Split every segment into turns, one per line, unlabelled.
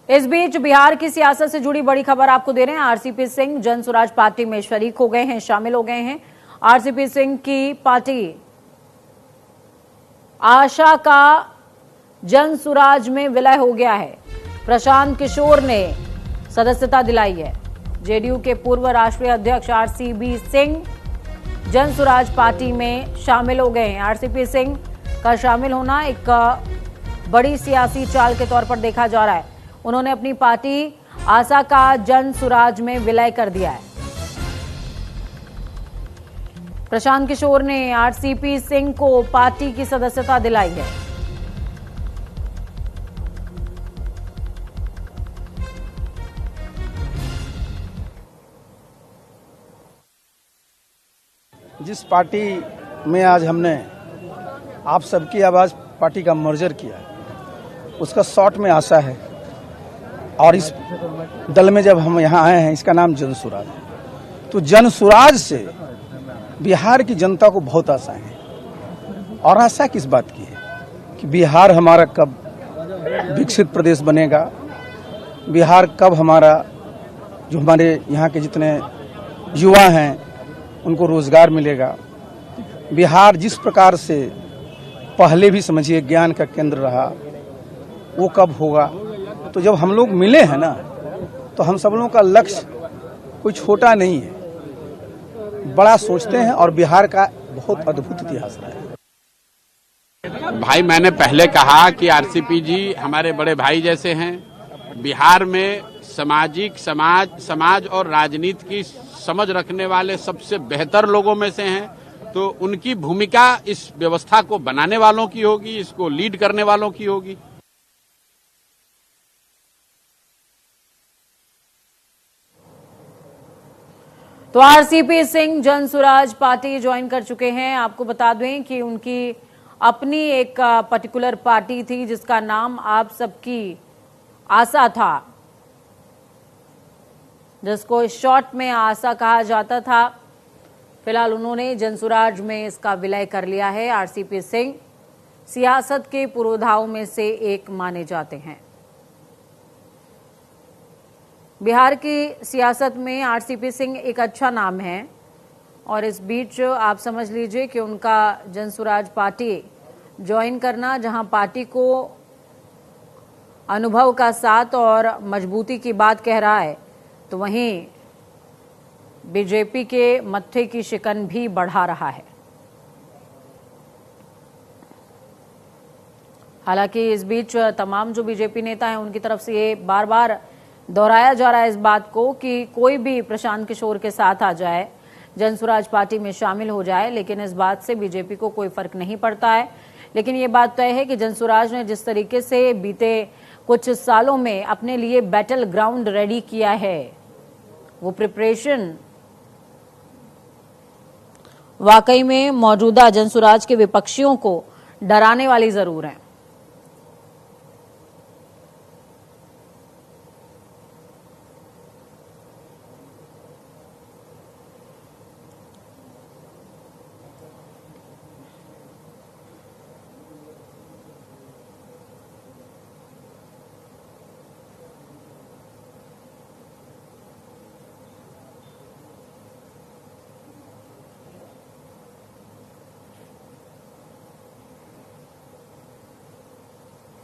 इस बीच बिहार की सियासत से जुड़ी बड़ी खबर आपको दे रहे हैं। आरसीपी सिंह जन स्वराज पार्टी में शरीक हो गए हैं, शामिल हो गए हैं। आरसीपी सिंह की पार्टी आशा का जन स्वराज में विलय हो गया है। प्रशांत किशोर ने सदस्यता दिलाई है। जेडीयू के पूर्व राष्ट्रीय अध्यक्ष आरसीपी सिंह जन स्वराज पार्टी में शामिल हो गए हैं। आरसीपी सिंह का शामिल होना एक बड़ी सियासी चाल के तौर पर देखा जा रहा है। उन्होंने अपनी पार्टी आशा का जन स्वराज में विलय कर दिया है। प्रशांत किशोर ने आरसीपी सिंह को पार्टी की सदस्यता दिलाई है।
जिस पार्टी में आज हमने आप सबकी आवाज पार्टी का मर्जर किया, उसका शॉर्ट में आशा है। और इस दल में जब हम यहाँ आए हैं, इसका नाम जन स्वराज है। तो जन स्वराज से बिहार की जनता को बहुत आशा है। और आशा किस बात की है कि बिहार हमारा कब विकसित प्रदेश बनेगा, बिहार कब हमारा जो हमारे यहाँ के जितने युवा हैं उनको रोजगार मिलेगा, बिहार जिस प्रकार से पहले भी समझिए ज्ञान का केंद्र रहा वो कब होगा। तो जब हम लोग मिले हैं ना, तो हम सब लोगों का लक्ष्य कोई छोटा नहीं है, बड़ा सोचते हैं। और बिहार का बहुत अद्भुत इतिहास रहा है।
भाई, मैंने पहले कहा कि आरसीपी जी हमारे बड़े भाई जैसे हैं। बिहार में समाज और राजनीति की समझ रखने वाले सबसे बेहतर लोगों में से हैं। तो उनकी भूमिका इस व्यवस्था को बनाने वालों की होगी, इसको लीड करने वालों की होगी।
तो आरसीपी सिंह जन स्वराज पार्टी ज्वाइन कर चुके हैं। आपको बता दें कि उनकी अपनी एक पर्टिकुलर पार्टी थी जिसका नाम आप सबकी आशा था, जिसको शॉर्ट में आशा कहा जाता था। फिलहाल उन्होंने जन स्वराज में इसका विलय कर लिया है। आरसीपी सिंह सियासत के पुरोधाओं में से एक माने जाते हैं। बिहार की सियासत में आरसीपी सिंह एक अच्छा नाम है। और इस बीच आप समझ लीजिए कि उनका जन स्वराज पार्टी ज्वाइन करना, जहां पार्टी को अनुभव का साथ और मजबूती की बात कह रहा है, तो वहीं बीजेपी के मत्थे की शिकन भी बढ़ा रहा है। हालांकि इस बीच तमाम जो बीजेपी नेता हैं उनकी तरफ से ये बार बार दोहराया जा रहा है इस बात को कि कोई भी प्रशांत किशोर के साथ आ जाए, जन स्वराज पार्टी में शामिल हो जाए, लेकिन इस बात से बीजेपी को कोई फर्क नहीं पड़ता है। लेकिन ये बात तय है कि जन स्वराज ने जिस तरीके से बीते कुछ सालों में अपने लिए बैटल ग्राउंड रेडी किया है, वो प्रिपरेशन वाकई में मौजूदा जन स्वराज के विपक्षियों को डराने वाली जरूर है।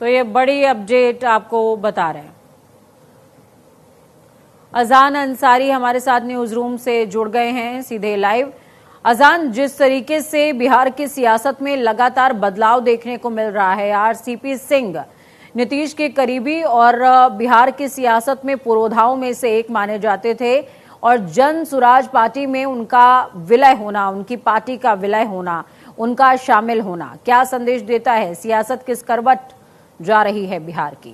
तो ये बड़ी अपडेट आपको बता रहे हैं। अजान अंसारी हमारे साथ न्यूज रूम से जुड़ गए हैं सीधे लाइव। अजान, जिस तरीके से बिहार की सियासत में लगातार बदलाव देखने को मिल रहा है, आरसीपी सिंह नीतीश के करीबी और बिहार की सियासत में पुरोधाओं में से एक माने जाते थे, और जन स्वराज पार्टी में उनका विलय होना, उनकी पार्टी का विलय होना, उनका शामिल होना क्या संदेश देता है? सियासत किस करवट जा रही है बिहार की?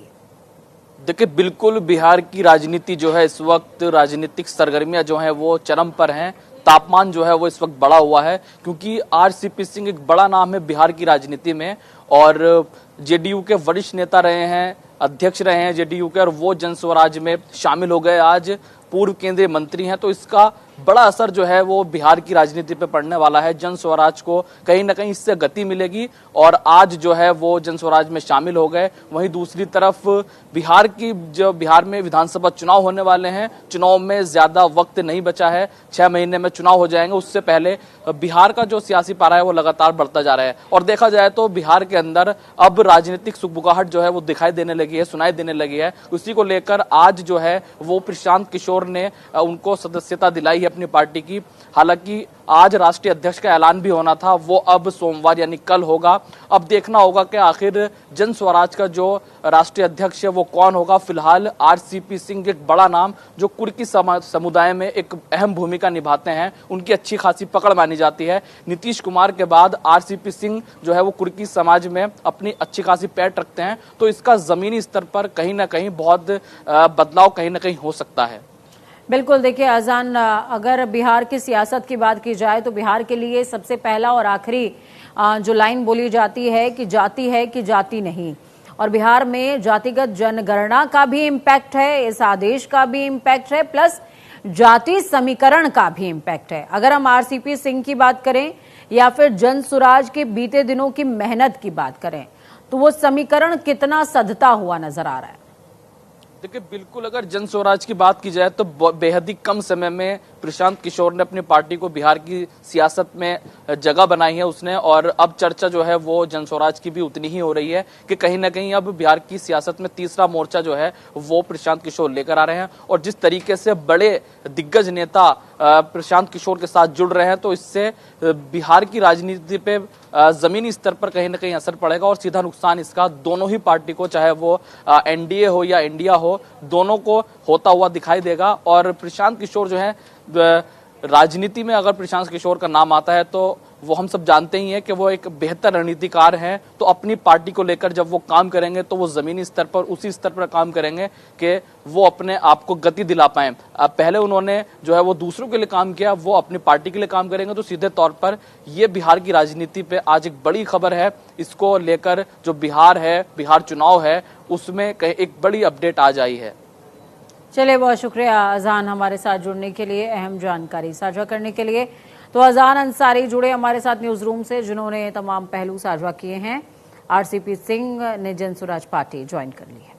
देखिए, बिल्कुल बिहार की राजनीति जो है इस वक्त, राजनीतिक सरगर्मियां जो हैं वो चरम पर हैं। तापमान जो है वो इस वक्त बढ़ा हुआ है, क्योंकि आरसीपी सिंह एक बड़ा नाम है बिहार की राजनीति में। और जेडीयू के वरिष्ठ नेता रहे हैं, अध्यक्ष रहे हैं जेडीयू के, और वो जन स्वराज में शामिल हो गए आज। पूर्व केंद्रीय मंत्री हैं, तो इसका बड़ा असर जो है वो बिहार की राजनीति पे पड़ने वाला है। जन स्वराज को कहीं ना कहीं इससे गति मिलेगी और आज जो है वो जन स्वराज में शामिल हो गए। वहीं दूसरी तरफ बिहार में विधानसभा चुनाव होने वाले हैं, चुनाव में ज्यादा वक्त नहीं बचा है, 6 महीने में चुनाव हो जाएंगे। उससे पहले बिहार का जो सियासी पारा है वो लगातार बढ़ता जा रहा है और देखा जाए तो बिहार के अंदर अब राजनीतिक सुगबुगाहट जो है वो दिखाई देने लगी है, सुनाई देने लगी है। उसी को लेकर आज जो है वो प्रशांत किशोर ने उनको सदस्यता दिलाई अपनी पार्टी की। हालांकि आज राष्ट्रीय अध्यक्ष का ऐलान भी होना था, वो अब सोमवार यानी कल होगा। अब देखना होगा कि आखिर जन स्वराज का जो राष्ट्रीय अध्यक्ष है वो कौन होगा। फिलहाल आरसीपी सिंह एक बड़ा नाम जो कुर्की समुदाय में एक अहम भूमिका निभाते हैं, उनकी अच्छी खासी पकड़ मानी जाती है। नीतीश कुमार के बाद आरसीपी सिंह जो है वो कुर्की समाज में अपनी अच्छी खासी पैठ रखते हैं, तो इसका जमीनी स्तर पर कहीं ना कहीं बहुत बदलाव कहीं ना कहीं हो सकता है।
बिल्कुल, देखिए अजान, अगर बिहार की सियासत की बात की जाए तो बिहार के लिए सबसे पहला और आखिरी जो लाइन बोली जाती है कि जाति नहीं, और बिहार में जातिगत जनगणना का भी इम्पैक्ट है, इस आदेश का भी इम्पैक्ट है, प्लस जाति समीकरण का भी इम्पैक्ट है। अगर हम आरसीपी सिंह की बात करें या फिर जन स्वराज के बीते दिनों की मेहनत की बात करें तो वो समीकरण कितना सधता हुआ नजर आ रहा है।
देखिए, बिल्कुल अगर जन स्वराज की बात की जाए तो बेहद ही कम समय में प्रशांत किशोर ने अपनी पार्टी को बिहार की सियासत में जगह बनाई है उसने, और अब चर्चा जो है वो जन स्वराज की भी उतनी ही हो रही है कि कहीं ना कहीं अब बिहार की सियासत में तीसरा मोर्चा जो है वो प्रशांत किशोर लेकर आ रहे हैं। और जिस तरीके से बड़े दिग्गज नेता प्रशांत किशोर के साथ जुड़ रहे हैं तो इससे बिहार की राजनीति पे जमीनी स्तर पर कहीं ना कहीं असर पड़ेगा और सीधा नुकसान इसका दोनों ही पार्टी को, चाहे वो एनडीए हो या इंडिया हो, दोनों को होता हुआ दिखाई देगा। और प्रशांत किशोर जो है राजनीति में अगर प्रशांत किशोर का नाम आता है तो वो हम सब जानते ही हैं कि वो एक बेहतर रणनीतिकार हैं। तो अपनी पार्टी को लेकर जब वो काम करेंगे तो वो जमीनी स्तर पर उसी स्तर पर काम करेंगे कि वो अपने आप को गति दिला पाएं। पहले उन्होंने जो है वो दूसरों के लिए काम किया, वो अपनी पार्टी के लिए काम करेंगे। तो सीधे तौर पर ये बिहार की राजनीति पे आज एक बड़ी खबर है। इसको लेकर जो बिहार है, बिहार चुनाव है, उसमें एक बड़ी अपडेट आज आई है।
चलिए, बहुत शुक्रिया अजान हमारे साथ जुड़ने के लिए, अहम जानकारी साझा करने के लिए। तो अजान अंसारी जुड़े हमारे साथ न्यूज रूम से, जिन्होंने तमाम पहलू साझा किए हैं। आरसीपी सिंह ने जन स्वराज पार्टी ज्वाइन कर ली है।